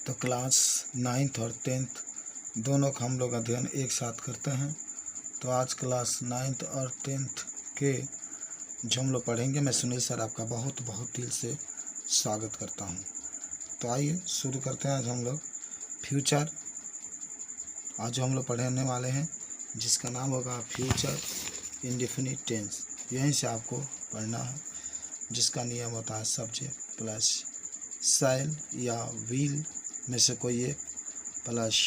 तो class 9th और 10th दोनों का हम लोग अध्ययन एक साथ करते हैं। तो आज क्लास 9th और 10th के जो हम लोग पढ़ेंगे, मैं सुनील सर आपका बहुत बहुत दिल से स्वागत करता हूं। तो आइए शुरू करते हैं। आज हम लोग फ्यूचर, आज जो हम लोग पढ़ने वाले हैं जिसका नाम होगा फ्यूचर इंडेफिनिट टेंस, यहीं से आपको पढ़ना है, जिसका नियम होता है सब्जेक्ट प्लस शैल या विल में से कोई एक प्लस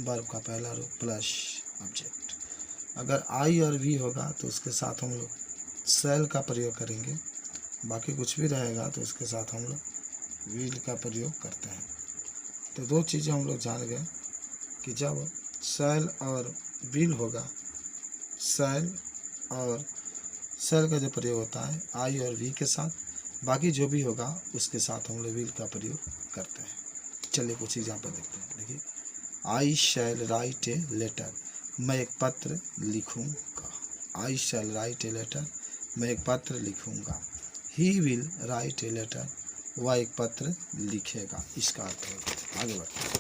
वर्ब का पहला रूप प्लस ऑब्जेक्ट। अगर आई और वी होगा तो उसके साथ हम लोग शैल का प्रयोग करेंगे, बाकी कुछ भी रहेगा तो उसके साथ हम लोग विल का प्रयोग करते हैं। तो दो चीज़ें हम लोग जान गए कि जब शैल और विल होगा, शैल और शैल का जो प्रयोग होता है आई और वी के साथ, बाकी जो भी होगा उसके साथ हम लोग विल का प्रयोग करते हैं। चलिए कुछ एग्जाम्पल देखते हैं। देखिए, आई शैल राइट ए लेटर, मैं एक पत्र लिखूंगा। आई शैल राइट ए लेटर, मैं एक पत्र लिखूंगा। He will write a letter, वह एक पत्र लिखेगा। इसका अर्थ है। आगे बढ़ते हैं।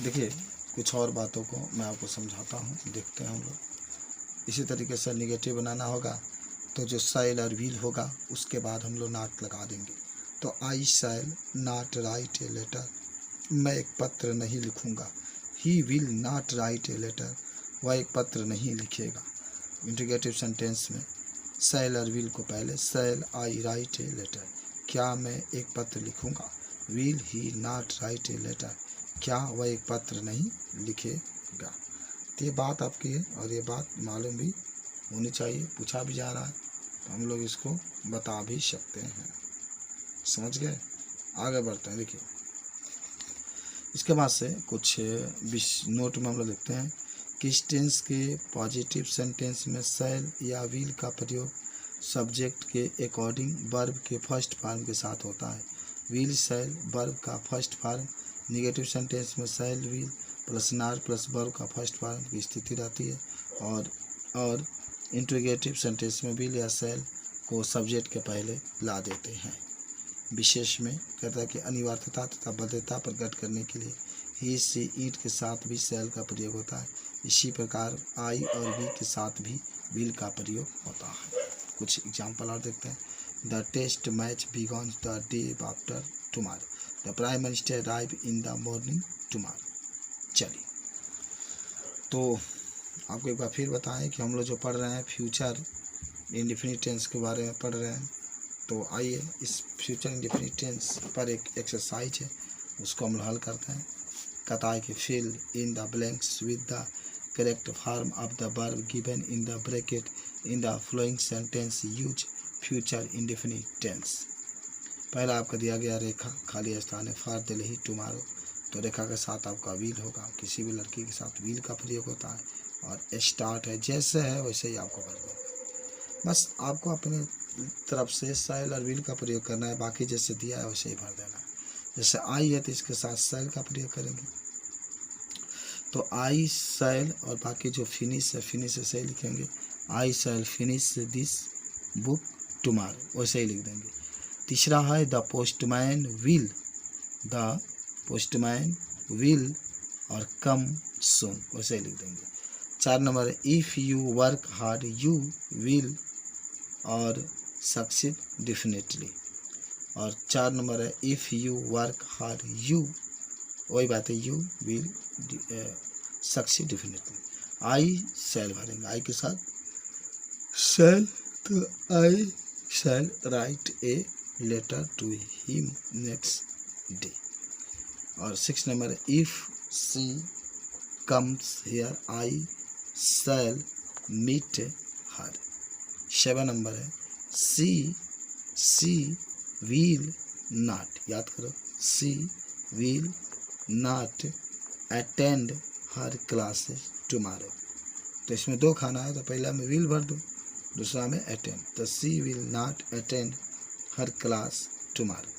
देखिए कुछ और बातों को मैं आपको समझाता हूँ, देखते हैं हम लोग। इसी तरीके से निगेटिव बनाना होगा तो जो शैल और विल होगा उसके बाद हम लोग नॉट लगा देंगे। तो I shall not write a letter, मैं एक पत्र नहीं लिखूंगा। He will not write a letter, वह एक पत्र नहीं लिखेगा। इंटीग्रेटिव सेंटेंस में शैल और विल को पहले, शैल आई राइट ए लेटर, क्या मैं एक पत्र लिखूंगा। Will he not write a letter, क्या वह एक पत्र नहीं लिखेगा। तो ये बात आपकी है और ये बात मालूम भी होनी चाहिए, पूछा भी जा रहा है तो हम लोग इसको बता भी सकते हैं। समझ गए। आगे बढ़ते हैं। देखिए इसके बाद से कुछ नोट में हम लोग देखते हैं कि इस टेंस के पॉजिटिव सेंटेंस में शैल या विल का प्रयोग सब्जेक्ट के अकॉर्डिंग वर्ब के फर्स्ट फॉर्म के साथ होता है। विल शैल वर्ब का फर्स्ट फॉर्म। निगेटिव सेंटेंस में शैल will plus not plus verb का फर्स्ट फॉर्म की स्थिति रहती है। और इंटीग्रेटिव सेंटेंस में विल या शैल को सब्जेक्ट के पहले ला देते हैं। विशेष में कहता है कि अनिवार्यता तथा बाध्यता प्रकट करने के लिए ही सी ईट के साथ भी शैल का प्रयोग होता है। इसी प्रकार आई और वी के साथ भी विल का प्रयोग होता है। कुछ एग्जाम्पल और देखते हैं। The test match begins the day after tomorrow, the prime minister arrive in the morning tomorrow. चलिए तो आपको एक बार फिर बताएं कि हम लोग जो पढ़ रहे हैं फ्यूचर इंडेफिनिट टेंस के बारे में पढ़ रहे हैं। तो आइए इस फ्यूचर इंडेफिनिट टेंस पर एक एक्सरसाइज है, उसको हम हल करते हैं। कहता है कि fill in the blanks with the correct form of the verb given in the bracket in the following sentence, use future indefinite tense. पहला आपका दिया गया रेखा खाली स्थान है, फॉर दिल्ली टुमारो, तो रेखा के साथ आपका विल होगा। किसी भी लड़की के साथ विल का प्रयोग होता है। और स्टार्ट है, जैसे है वैसे ही आपको भर देना। बस आपको अपने तरफ से शैल और विल का प्रयोग करना है, बाकी जैसे दिया है वैसे ही भर देना है। जैसे आई है तो इसके साथ शैल का प्रयोग करेंगे, तो आई शैल, और बाकी जो फिनिश है फिनिश से सही लिखेंगे। आई शैल फिनिश दिस बुक टुमारो, वैसे ही लिख देंगे। तीसरा है the postman will, the postman will और कम सून, वैसे ही लिख देंगे। 4 नंबर है if you work hard you will और सक्सीड डेफिनेटली। और 4 नंबर है if you work hard you, वही बात है, you will succeed definitely. I shall भरेंगे, आई के साथ शैल, तो I shall write a letter to him next day. और 6 नंबर है if she comes here I shall meet her. 7 number है सी विल नॉट, याद करो, she will not attend her classes tomorrow. तो इसमें 2 खाना है, तो पहला में विल भर दो, दूसरा में अटेंड, तो she will not attend her class tomorrow.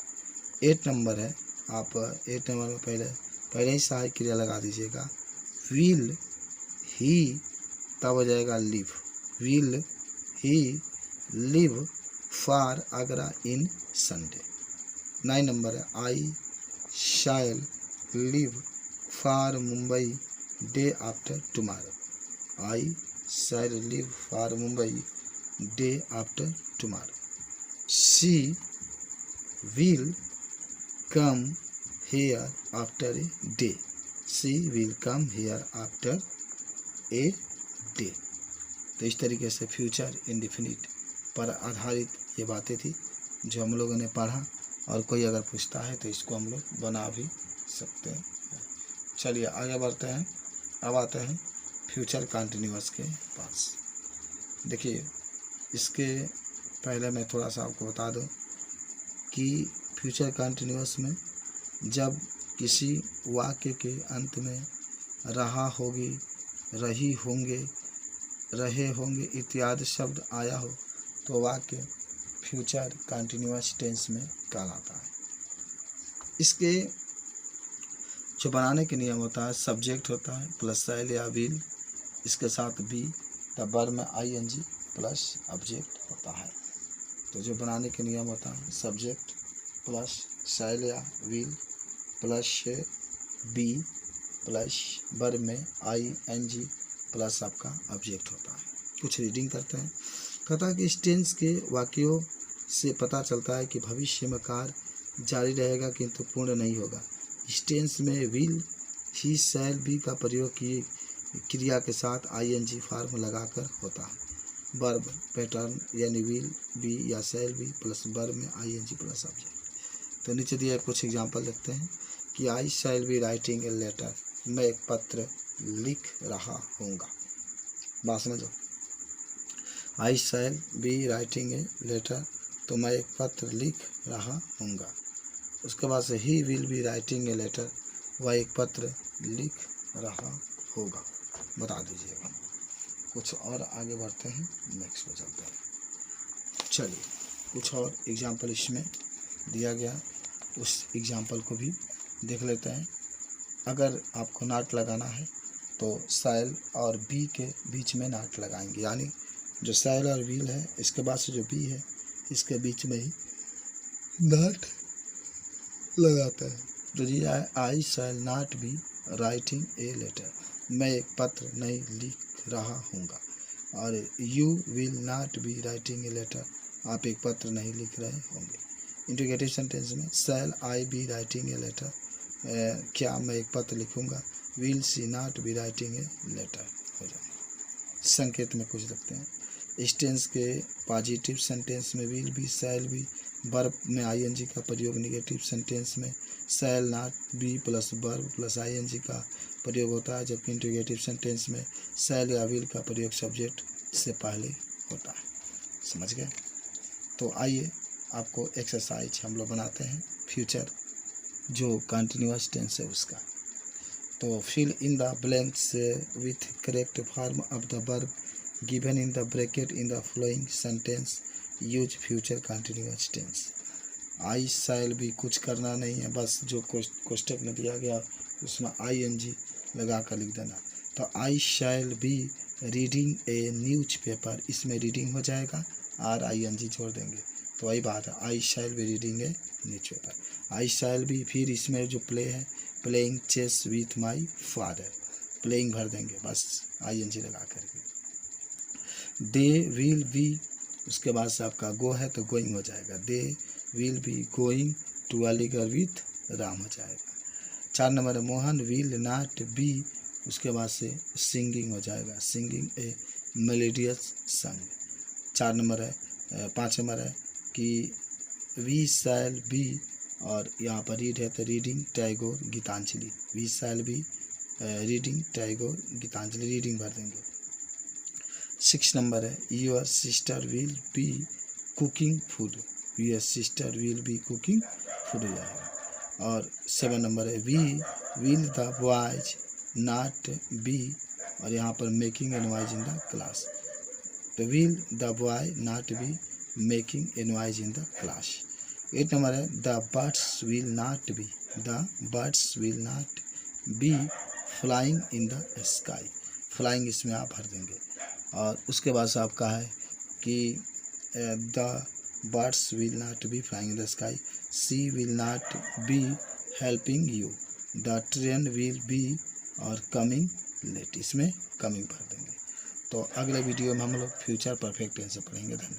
8 number है, आप 8 नंबर में पहले ही सहायक क्रिया लगा दीजिएगा। विल ही तब हो जाएगा live, will he live for Agra in Sunday. 9 number है आई shall leave for Mumbai day after tomorrow. I shall leave for Mumbai day after tomorrow. She will come here after a day. She will come here after a day. तो इस तरीके से future indefinite पर आधारित ये बातें थी जो हम लोगों ने पढ़ा, और कोई अगर पूछता है तो इसको हम लोग बना भी सकते हैं। चलिए आगे बढ़ते हैं। अब आते हैं फ्यूचर कंटिन्यूअस के पास। देखिए, इसके पहले मैं थोड़ा सा आपको बता दूं कि फ्यूचर कंटिन्यूअस में जब किसी वाक्य के अंत में रहा होगी, रही होंगे, रहे होंगे इत्यादि शब्द आया हो तो वाक्य फ्यूचर कंटिन्यूअस टेंस में कहलाता है। इसके जो बनाने के नियम होता है, सब्जेक्ट होता है प्लस शैल या विल, इसके साथ बी, तब वर्ब में ing प्लस ऑब्जेक्ट होता है। तो जो बनाने के नियम होता है, सब्जेक्ट प्लस शैल या will plus be plus verb में ing प्लस आपका ऑब्जेक्ट होता है। कुछ रीडिंग करते हैं। कहता है कि इस टेंस के वाक्यों से पता चलता है कि भविष्य में कार्य जारी रहेगा किंतु पूर्ण नहीं होगा। इस टेंस में विल, ही, शैल, बी का प्रयोग किए क्रिया के साथ ing फॉर्म लगाकर होता है। वर्ब पैटर्न यानी विल बी या शैल बी प्लस वर्ब में ing प्लस ऑब्जेक्ट। तो नीचे दिया कुछ एग्जांपल देखते हैं कि I shall be writing a letter, मैं एक पत्र लिख रहा हूँगा। बात समझो, I shall be writing a letter, तो मैं एक पत्र लिख रहा हूँगा। उसके बाद से he will be writing a letter, वह एक पत्र लिख रहा होगा। बता दीजिएगा। कुछ और आगे बढ़ते हैं, नेक्स्ट पे चलते हैं। चलिए कुछ और एग्जाम्पल इसमें दिया गया, उस एग्जाम्पल को भी देख लेते हैं। अगर आपको नाट लगाना है तो शैल और बी के बीच में नाट लगाएंगे, यानी जो शैल और विल है इसके बाद से जो बी है इसके बीच में ही नाट लगाता है। तो जी I shall not be writing a letter, मैं एक पत्र नहीं लिख रहा हूँगा। और you will not be writing a letter, आप एक पत्र नहीं लिख रहे होंगे। इंटीग्रेटिव सेंटेंस में shall I be writing a letter, क्या मैं एक पत्र लिखूंगा। Will she not be writing a letter हो जाए। संकेत में कुछ देखते हैं। इस टेंस के पॉजिटिव सेंटेंस में will be, shall be, verb में ing का प्रयोग। निगेटिव सेंटेंस में शैल not B plus verb plus ing का प्रयोग होता है, जबकि इंटीग्रेटिव सेंटेंस में शैल या विल का प्रयोग सब्जेक्ट से पहले होता है। समझ गए? तो आइए आपको एक्सरसाइज हम लोग बनाते हैं फ्यूचर जो कंटिन्यूअस टेंस है उसका। तो fill in the blanks with correct form of the verb given in the bracket in the following sentence, use future continuous tense. I shall भी कुछ करना नहीं है, बस जो कोष्टक में दिया गया उसमें ing लगा कर लिख देना। तो I shall be reading a newspaper, इसमें रीडिंग हो जाएगा और ing जोड़ देंगे। तो वही बात है, I shall be reading a newspaper. I shall be, फिर इसमें जो प्ले है playing chess with my father, playing भर देंगे बस ing लगा करके। दे विल बी, उसके बाद से आपका गो है तो गोइंग हो जाएगा। They will be going to Aligarh with Ram हो जाएगा। 4 नंबर है मोहन विल नॉट बी, उसके बाद से सिंगिंग हो जाएगा, सिंगिंग ए मेलोडियस सॉन्ग। 4 नंबर है 5 नंबर है कि वी शैल बी, और यहाँ पर रीड है तो reading Tagore Gitanjali, we shall be reading Tagore Gitanjali, reading भर देंगे। 6 नंबर है your sister will be cooking food, your sister will be cooking food हो जाएगा। और 7 नंबर है we will the boys not be, और यहाँ पर making a noise in the class, तो will the boy not be making a noise in the class. 8 number है the birds will not B, the birds will not be flying in the sky, flying इसमें आप भर देंगे। और उसके बाद से आपका है कि the birds will not be flying in the sky, she will not be helping you, the train will be और कमिंग लेट, इसमें कमिंग भर देंगे। तो अगले वीडियो में हम लोग फ्यूचर परफेक्ट टेंस से पढ़ेंगे। धन्यवाद।